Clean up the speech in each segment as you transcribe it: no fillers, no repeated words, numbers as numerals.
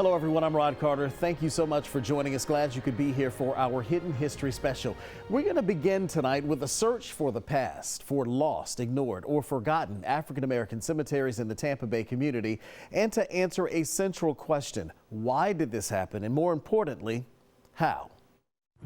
Hello everyone, I'm Rod Carter. Thank you so much for joining us. Glad you could be here for our Hidden History special. We're going to begin tonight with a search for the past, for lost, ignored, or forgotten African American cemeteries in the Tampa Bay community, and to answer a central question: why did this happen? And more importantly, how?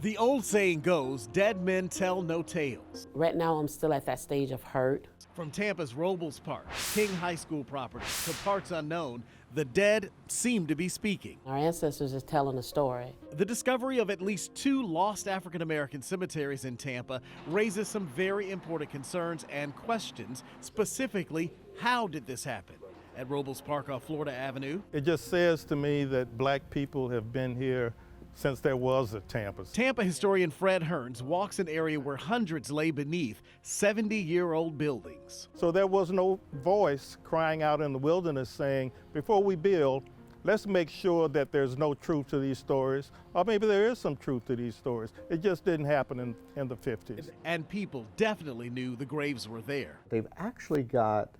The old saying goes, dead men tell no tales. Right now, I'm still at that stage of hurt. From Tampa's Robles Park, King High School property, to parts unknown, the dead seem to be speaking. Our ancestors is telling a story. The discovery of at least 2 lost African American cemeteries in Tampa raises some very important concerns and questions. Specifically, how did this happen? At Robles Park off Florida Avenue. It just says to me that black people have been here since there was a Tampa. Tampa historian Fred Hearns walks an area where hundreds lay beneath 70-year-old buildings. So there was no voice crying out in the wilderness saying, before we build, let's make sure that there's no truth to these stories, or maybe there is some truth to these stories. It just didn't happen in the 50s. And people definitely knew the graves were there. They've actually got,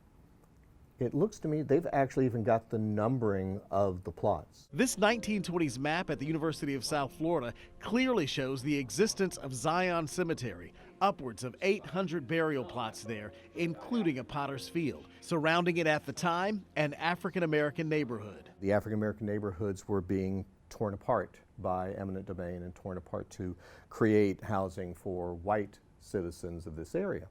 it looks to me, they've actually even got the numbering of the plots. This 1920s map at the University of South Florida clearly shows the existence of Zion Cemetery. Upwards of 800 burial plots there, including a potter's field. Surrounding it at the time, an African-American neighborhood. The African-American neighborhoods were being torn apart by eminent domain and torn apart to create housing for white citizens of this area.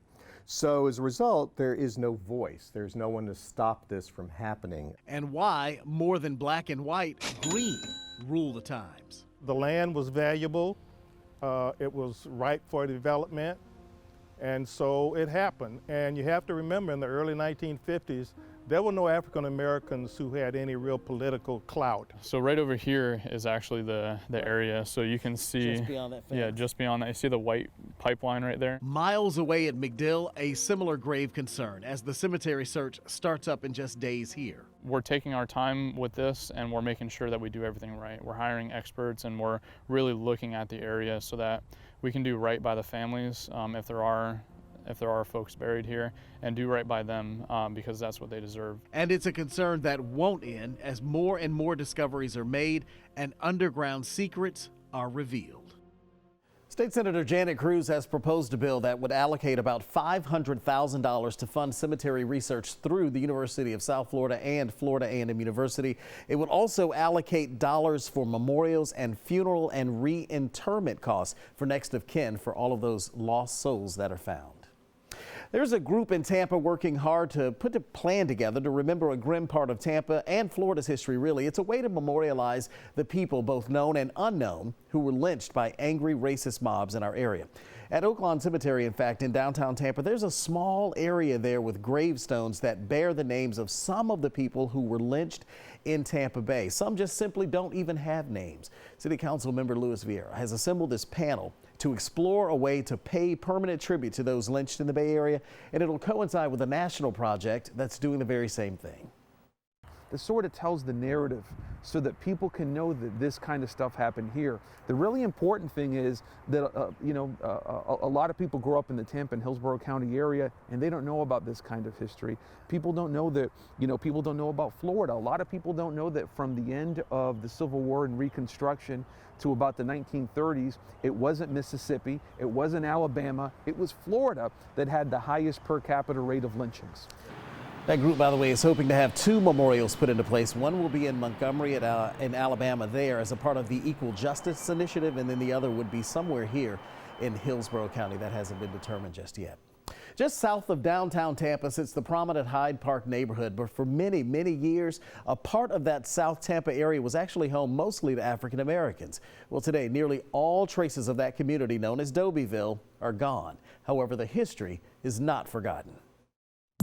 So as a result, there is no voice. There's no one to stop this from happening. And why, more than black and white, green rule the times. The land was valuable. It was ripe for development. And so it happened. And you have to remember, in the early 1950s, there were no African Americans who had any real political clout. So right over here is actually the area. So you can see, just beyond that fence. Yeah, just beyond that. You see the white pipeline right there? Miles away at MacDill, a similar grave concern as the cemetery search starts up in just days here. We're taking our time with this and we're making sure that we do everything right. We're hiring experts and we're really looking at the area so that we can do right by the families if there are folks buried here, and do right by them because that's what they deserve. And it's a concern that won't end as more and more discoveries are made and underground secrets are revealed. State Senator Janet Cruz has proposed a bill that would allocate about $500,000 to fund cemetery research through the University of South Florida and Florida A&M University. It would also allocate dollars for memorials and funeral and reinterment costs for next of kin for all of those lost souls that are found. There's a group in Tampa working hard to put a plan together to remember a grim part of Tampa and Florida's history, really. It's a way to memorialize the people, both known and unknown, who were lynched by angry racist mobs in our area. At Oaklawn Cemetery, in fact, in downtown Tampa, there's a small area there with gravestones that bear the names of some of the people who were lynched in Tampa Bay. Some just simply don't even have names. City Council member Louis Vieira has assembled this panel to explore a way to pay permanent tribute to those lynched in the Bay Area, and it'll coincide with a national project that's doing the very same thing. It sort of tells the narrative so that people can know that this kind of stuff happened here. The really important thing is that, a lot of people grow up in the Tampa and Hillsborough County area and they don't know about this kind of history. People don't know that, people don't know about Florida. A lot of people don't know that from the end of the Civil War and Reconstruction to about the 1930s, it wasn't Mississippi, it wasn't Alabama, it was Florida that had the highest per capita rate of lynchings. That group, by the way, is hoping to have 2 memorials put into place. One will be in Montgomery in Alabama there as a part of the Equal Justice Initiative, and then the other would be somewhere here in Hillsborough County. That hasn't been determined just yet. Just south of downtown Tampa sits the prominent Hyde Park neighborhood, but for many, many years, a part of that South Tampa area was actually home mostly to African Americans. Well, today, nearly all traces of that community known as Dobyville are gone. However, the history is not forgotten.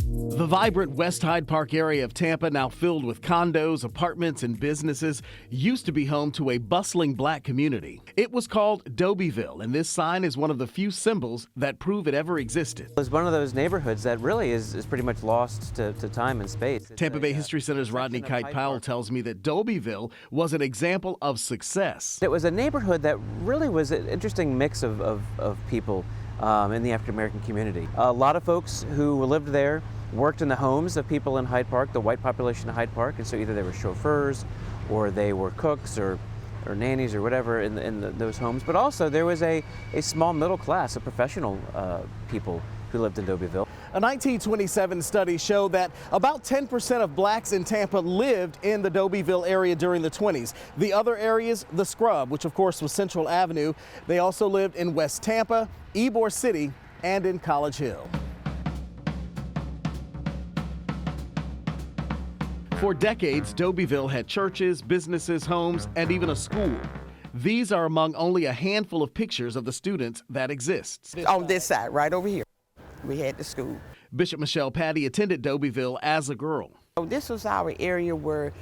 The vibrant West Hyde Park area of Tampa, now filled with condos, apartments, and businesses, used to be home to a bustling black community. It was called Dobyville, and this sign is one of the few symbols that prove it ever existed. It's one of those neighborhoods that really is pretty much lost to time and space. Tampa Bay History Center's Rodney Kite Powell tells me that Dobyville was an example of success. It was a neighborhood that really was an interesting mix of people in the African American community. A lot of folks who lived there worked in the homes of people in Hyde Park, the white population of Hyde Park, and so either they were chauffeurs or they were cooks or nannies or whatever in those homes. But also there was a small middle class of professional people who lived in Dobyville. A 1927 study showed that about 10% of blacks in Tampa lived in the Dobyville area during the 20s. The other areas, the Scrub, which of course was Central Avenue, they also lived in West Tampa, Ybor City, and in College Hill. For decades, Dobyville had churches, businesses, homes, and even a school. These are among only a handful of pictures of the students that exist. On this side, right over here, we had the school. Bishop Michelle Patty attended Dobyville as a girl. So this was our area where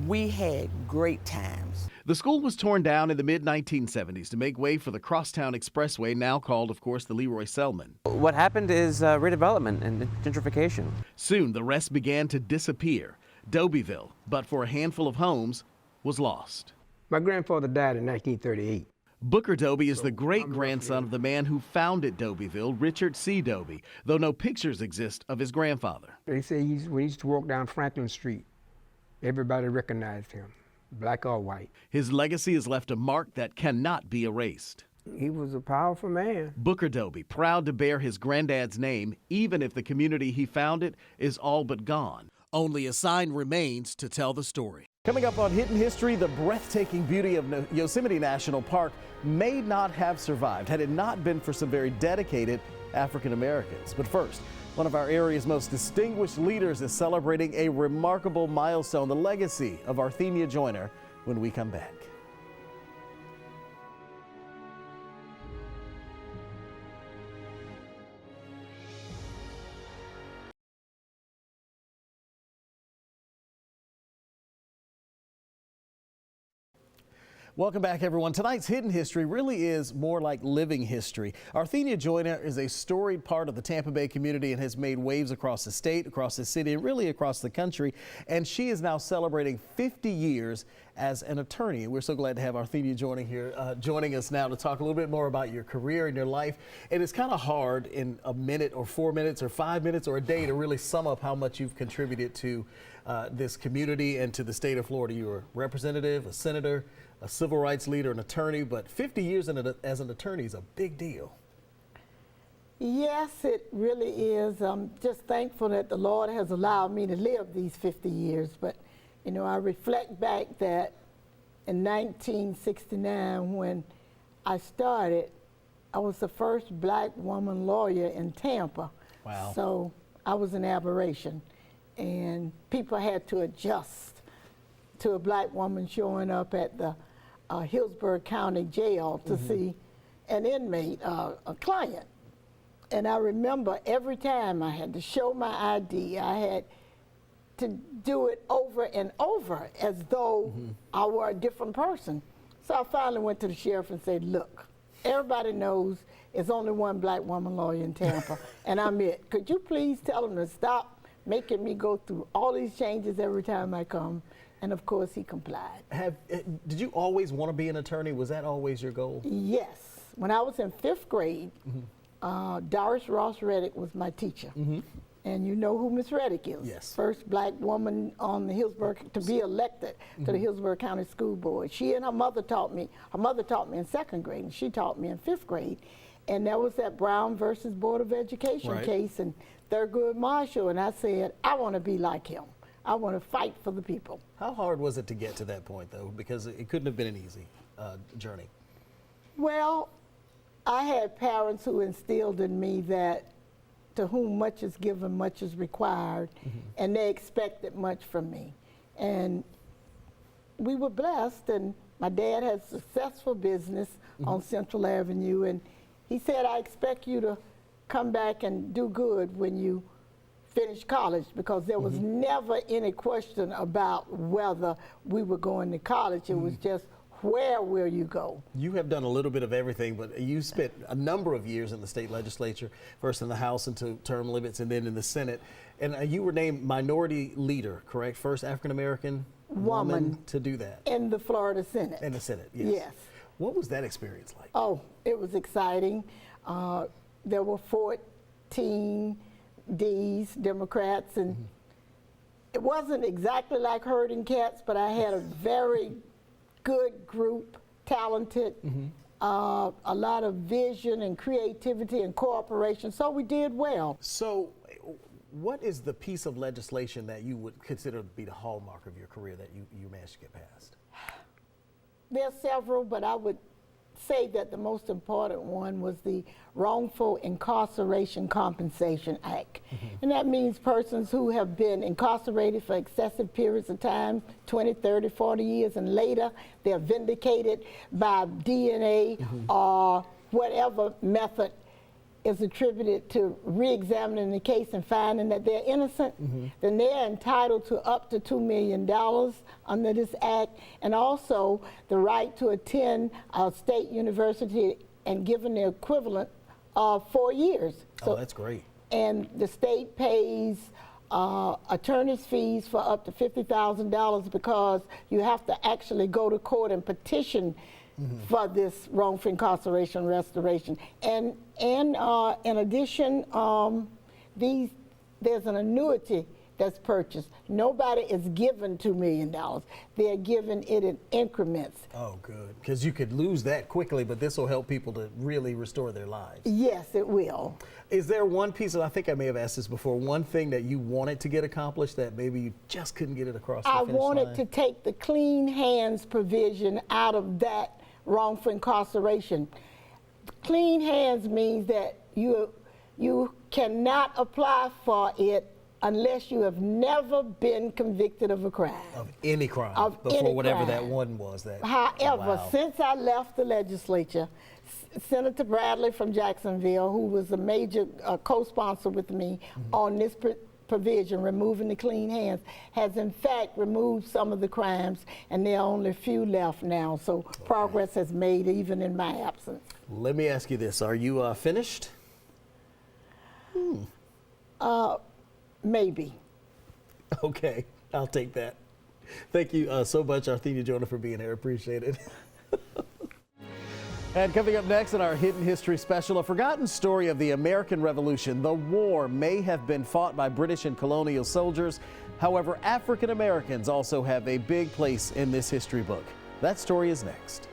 we had great times. The school was torn down in the mid-1970s to make way for the Crosstown Expressway, now called, of course, the Leroy Selman. What happened is redevelopment and gentrification. Soon, the rest began to disappear. Dobyville, but for a handful of homes, was lost. My grandfather died in 1938. Booker Doby is the great-grandson of the man who founded Dobyville, Richard C. Doby, though no pictures exist of his grandfather. They say when he used to walk down Franklin Street, everybody recognized him, black or white. His legacy has left a mark that cannot be erased. He was a powerful man. Booker Doby, proud to bear his granddad's name, even if the community he founded is all but gone. Only a sign remains to tell the story. Coming up on Hidden History, the breathtaking beauty of Yosemite National Park may not have survived had it not been for some very dedicated African Americans. But first, one of our area's most distinguished leaders is celebrating a remarkable milestone, the legacy of Arthenia Joyner, when we come back. Welcome back, everyone. Tonight's Hidden History really is more like living history. Arthenia Joyner is a storied part of the Tampa Bay community and has made waves across the state, across the city, and really across the country. And she is now celebrating 50 years as an attorney. And we're so glad to have Arthenia joining us now to talk a little bit more about your career and your life. And it's kind of hard in a minute or 4 minutes or 5 minutes or a day to really sum up how much you've contributed to this community and to the state of Florida. You were a representative, a senator, a civil rights leader, an attorney, but 50 years as an attorney is a big deal. Yes, it really is. I'm just thankful that the Lord has allowed me to live these 50 years. But, you know, I reflect back that in 1969 when I started, I was the first black woman lawyer in Tampa. Wow. So I was an aberration. And people had to adjust to a black woman showing up at the Hillsborough County Jail to see an inmate, a client. And I remember every time I had to show my ID, I had to do it over and over as though I were a different person. So I finally went to the sheriff and said, look, everybody knows there's only one black woman lawyer in Tampa, and I'm it. Could you please tell them to stop making me go through all these changes every time I come? And of course, he complied. Did you always want to be an attorney? Was that always your goal? Yes. When I was in 5th grade, Doris Ross Reddick was my teacher. And you know who Miss Reddick is. Yes. First black woman on the Hillsborough to be elected to the Hillsborough County School Board. She and her mother taught me. Her mother taught me in 2nd grade, and she taught me in 5th grade. And that was that Brown versus Board of Education case in Thurgood Marshall. And I said, I want to be like him. I want to fight for the people. How hard was it to get to that point, though? Because it couldn't have been an easy journey. Well, I had parents who instilled in me that to whom much is given, much is required, and they expected much from me. And we were blessed, and my dad had a successful business on Central Avenue, and he said, I expect you to come back and do good when you finish college, because there was never any question about whether we were going to college. It was just, where will you go? You have done a little bit of everything, but you spent a number of years in the state legislature, first in the House until term limits, and then in the Senate. And you were named minority leader, correct? First African-American woman to do that. In the Florida Senate. In the Senate, yes. Yes. What was that experience like? Oh, it was exciting. There were 14 Ds, Democrats, and It wasn't exactly like herding cats, but I had a very good group, talented, a lot of vision and creativity and cooperation, so we did well. So what is the piece of legislation that you would consider to be the hallmark of your career that you managed to get passed? There are several, but I would say that the most important one was the Wrongful Incarceration Compensation Act. And that means persons who have been incarcerated for excessive periods of time, 20, 30, 40 years, and later they're vindicated by DNA or whatever method is attributed to re-examining the case and finding that they're innocent, then they're entitled to up to $2 million under this act, and also the right to attend a state university and given the equivalent of 4 years. So, that's great. And the state pays attorney's fees for up to $50,000 because you have to actually go to court and petition for this wrongful incarceration restoration. And in addition, there's an annuity that's purchased. Nobody is given $2 million. They're given it in increments. Oh, good. Because you could lose that quickly, but this will help people to really restore their lives. Yes, it will. Is there one piece, and I think I may have asked this before, one thing that you wanted to get accomplished that maybe you just couldn't get it across the finish line? I wanted to take the clean hands provision out of that wrongful incarceration. Clean hands means that you cannot apply for it unless you have never been convicted of a crime. Of any crime. Of before any whatever crime. that one was. However, wow. since I left the legislature, Senator Bradley from Jacksonville, who was a major co-sponsor with me on this provision, removing the clean hands, has in fact removed some of the crimes, and there are only a few left now. So progress has made even in my absence. Let me ask you this: are you finished? Maybe. Okay, I'll take that. Thank you so much, Arthenia Jonah, for being here. Appreciate it. And coming up next in our Hidden History special, a forgotten story of the American Revolution. The war may have been fought by British and colonial soldiers. However, African Americans also have a big place in this history book. That story is next.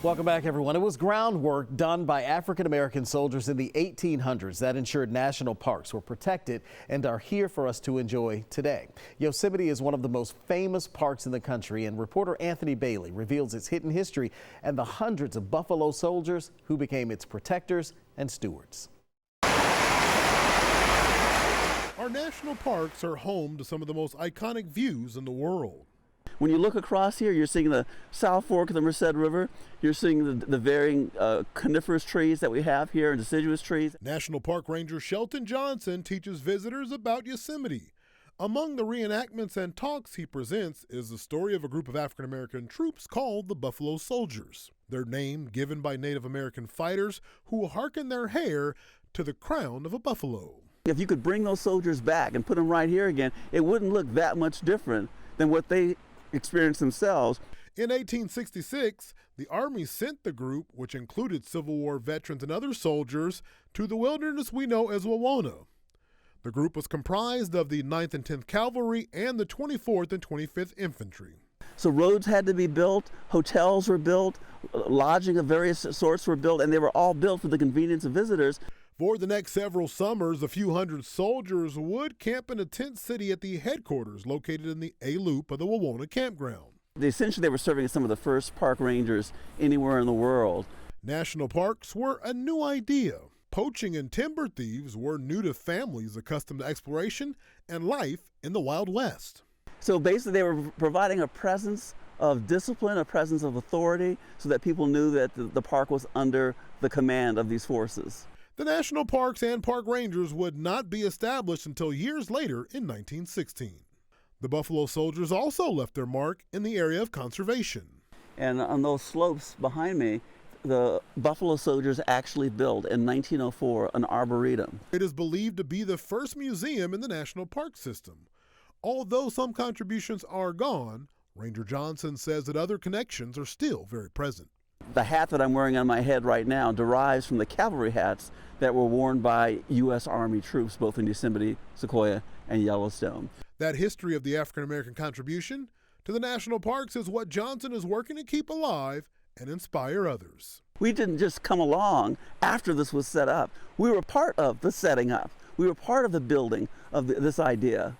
Welcome back, everyone. It was groundwork done by African American soldiers in the 1800s that ensured national parks were protected and are here for us to enjoy today. Yosemite is one of the most famous parks in the country, and reporter Anthony Bailey reveals its hidden history and the hundreds of buffalo soldiers who became its protectors and stewards. Our national parks are home to some of the most iconic views in the world. When you look across here, you're seeing the South Fork of the Merced River. You're seeing the varying coniferous trees that we have here and deciduous trees. National Park Ranger Shelton Johnson teaches visitors about Yosemite. Among the reenactments and talks he presents is the story of a group of African American troops called the Buffalo Soldiers. Their name given by Native American fighters who hearken their hair to the crown of a buffalo. If you could bring those soldiers back and put them right here again, it wouldn't look that much different than what they experienced themselves. In 1866, the Army sent the group, which included Civil War veterans and other soldiers, to the wilderness we know as Wawona. The group was comprised of the 9th and 10th Cavalry and the 24th and 25th Infantry. So roads had to be built, hotels were built, lodging of various sorts were built, and they were all built for the convenience of visitors. For the next several summers, a few hundred soldiers would camp in a tent city at the headquarters located in the A Loop of the Wawona campground. Essentially, they were serving as some of the first park rangers anywhere in the world. National parks were a new idea. Poaching and timber thieves were new to families accustomed to exploration and life in the Wild West. So basically, they were providing a presence of discipline, a presence of authority, so that people knew that the park was under the command of these forces. The national parks and park rangers would not be established until years later in 1916. The Buffalo Soldiers also left their mark in the area of conservation. And on those slopes behind me, the Buffalo Soldiers actually built in 1904 an arboretum. It is believed to be the first museum in the national park system. Although some contributions are gone, Ranger Johnson says that other connections are still very present. The hat that I'm wearing on my head right now derives from the cavalry hats that were worn by U.S. Army troops, both in Yosemite, Sequoia, and Yellowstone. That history of the African American contribution to the national parks is what Johnson is working to keep alive and inspire others. We didn't just come along after this was set up. We were part of the setting up. We were part of the building of this idea.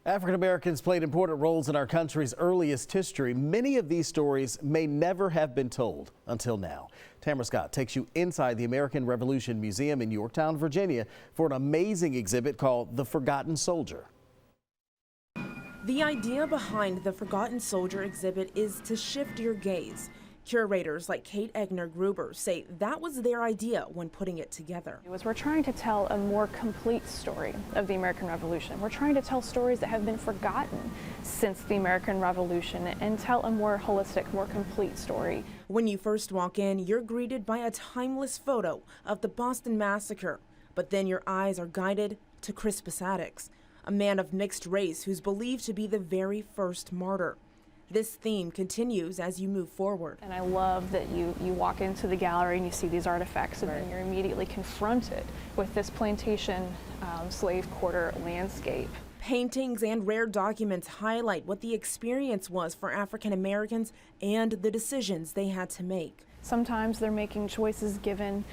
African Americans played important roles in our country's earliest history. Many of these stories may never have been told until now. Tamara Scott takes you inside the American Revolution Museum in Yorktown, Virginia for an amazing exhibit called The Forgotten Soldier. The idea behind the Forgotten Soldier exhibit is to shift your gaze. Curators like Kate Egner-Gruber say that was their idea when putting it together. We're trying to tell a more complete story of the American Revolution. We're trying to tell stories that have been forgotten since the American Revolution and tell a more holistic, more complete story. When you first walk in, you're greeted by a timeless photo of the Boston Massacre, but then your eyes are guided to Crispus Attucks, a man of mixed race who's believed to be the very first martyr. This theme continues as you move forward. And I love that you walk into the gallery and you see these artifacts, and then you're immediately confronted with this plantation slave quarter landscape. Paintings and rare documents highlight what the experience was for African Americans and the decisions they had to make. Sometimes they're making choices given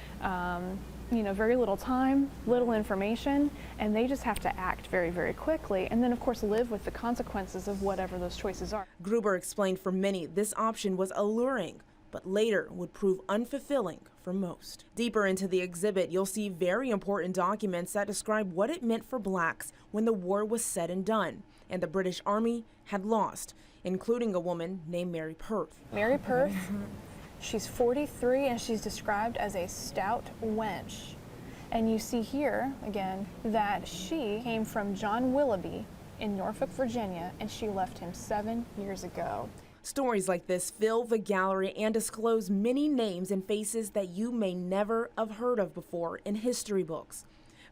very little time, little information, and they just have to act very, very quickly, and then of course live with the consequences of whatever those choices are. Gruber explained for many this option was alluring, but later would prove unfulfilling for most. Deeper into the exhibit, you'll see very important documents that describe what it meant for blacks when the war was said and done, and the British Army had lost, including a woman named Mary Perth. Mary Perth. She's 43 and she's described as a stout wench. And you see here, again, that she came from John Willoughby in Norfolk, Virginia, and she left him 7 years ago. Stories like this fill the gallery and disclose many names and faces that you may never have heard of before in history books.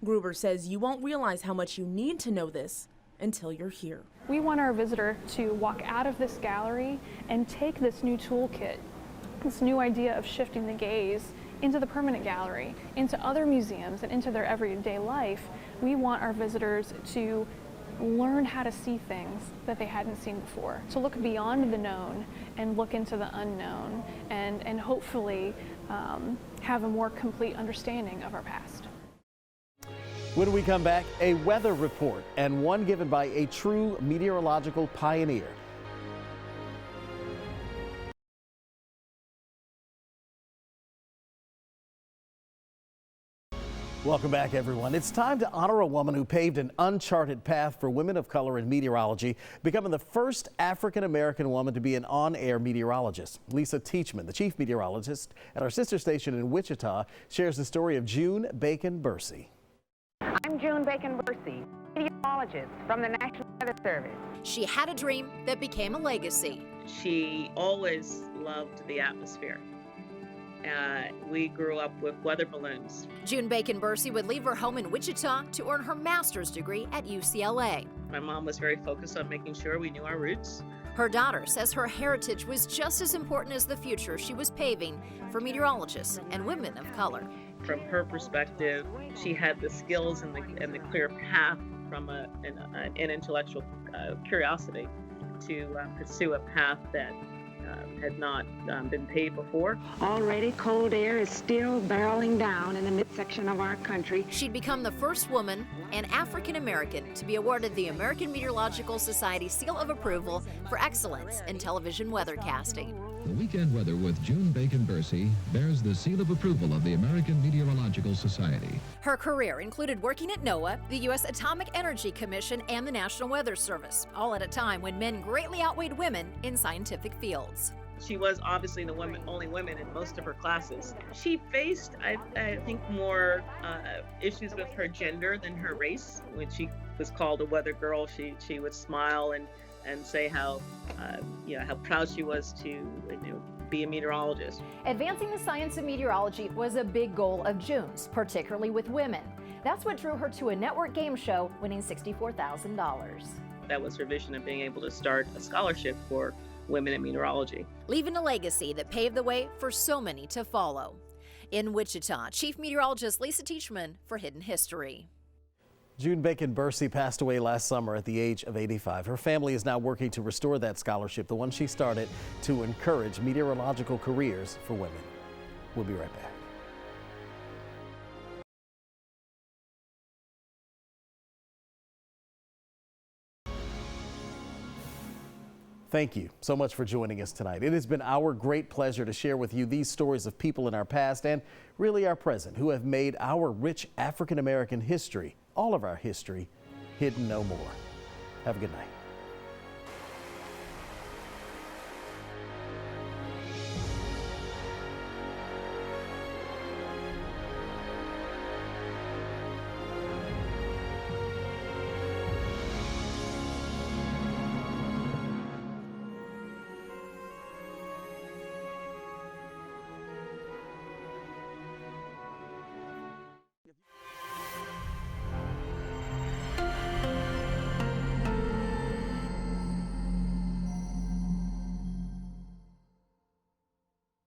Gruber says you won't realize how much you need to know this until you're here. We want our visitor to walk out of this gallery and take this new toolkit, this new idea of shifting the gaze into the permanent gallery, into other museums, and into their everyday life. We want our visitors to learn how to see things that they hadn't seen before, to look beyond the known and look into the unknown, and hopefully have a more complete understanding of our past. When we come back, a weather report, and one given by a true meteorological pioneer. Welcome back, everyone. It's time to honor a woman who paved an uncharted path for women of color in meteorology, becoming the first African-American woman to be an on-air meteorologist. Lisa Teachman, the chief meteorologist at our sister station in Wichita, shares the story of June Bacon-Bursey. I'm June Bacon-Bursey, meteorologist from the National Weather Service. She had a dream that became a legacy. She always loved the atmosphere. We grew up with weather balloons. June Bacon-Bursey would leave her home in Wichita to earn her master's degree at UCLA. My mom was very focused on making sure we knew our roots. Her daughter says her heritage was just as important as the future she was paving for meteorologists and women of color. From her perspective, she had the skills and the clear path from an intellectual curiosity to pursue a path that had not been paved before. Already cold air is still barreling down in the midsection of our country. She'd become the first woman and African American to be awarded the American Meteorological Society Seal of Approval for excellence in television weathercasting. The weekend weather with June Bacon-Bursey bears the seal of approval of the American Meteorological Society. Her career included working at NOAA, the U.S. Atomic Energy Commission, and the National Weather Service, all at a time when men greatly outweighed women in scientific fields. She was obviously the only woman in most of her classes. She faced, I think, more issues with her gender than her race. When she was called a weather girl, she would smile and say how proud she was to be a meteorologist. Advancing the science of meteorology was a big goal of June's, particularly with women. That's what drew her to a network game show, winning $64,000. That was her vision of being able to start a scholarship for women in meteorology. Leaving a legacy that paved the way for so many to follow. In Wichita, Chief Meteorologist Lisa Teachman for Hidden History. June Bacon-Bursey passed away last summer at the age of 85. Her family is now working to restore that scholarship, the one she started to encourage meteorological careers for women. We'll be right back. Thank you so much for joining us tonight. It has been our great pleasure to share with you these stories of people in our past and really our present who have made our rich African American history, all of our history, hidden no more. Have a good night.